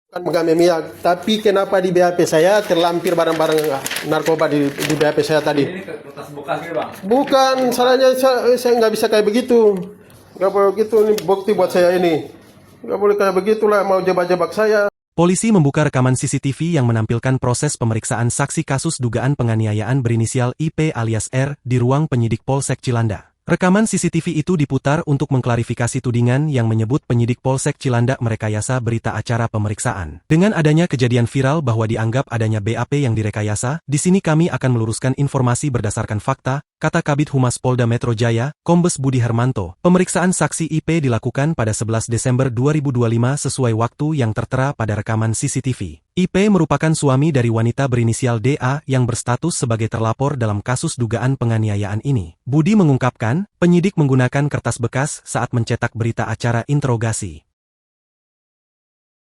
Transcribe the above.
Kan kami miak, tapi kenapa di BAP saya terlampir barang-barang narkoba di BAP saya tadi? Ini kertas bekas ya bang? Bukan, salahnya saya nggak bisa kayak begitu. Nggak boleh begitu, ini bukti buat saya ini. Nggak boleh kayak begitulah, mau jebak-jebak saya. Polisi membuka rekaman CCTV yang menampilkan proses pemeriksaan saksi kasus dugaan penganiayaan berinisial IP alias R di ruang penyidik Polsek Cilanda. Rekaman CCTV itu diputar untuk mengklarifikasi tudingan yang menyebut penyidik Polsek Cilanda merekayasa berita acara pemeriksaan. Dengan adanya kejadian viral bahwa dianggap adanya BAP yang direkayasa, di sini kami akan meluruskan informasi berdasarkan fakta, kata Kabid Humas Polda Metro Jaya, Kombes Budi Hermanto. Pemeriksaan saksi IP dilakukan pada 11 Desember 2025 sesuai waktu yang tertera pada rekaman CCTV. IP merupakan suami dari wanita berinisial DA yang berstatus sebagai terlapor dalam kasus dugaan penganiayaan ini. Budi mengungkapkan, penyidik menggunakan kertas bekas saat mencetak berita acara interogasi.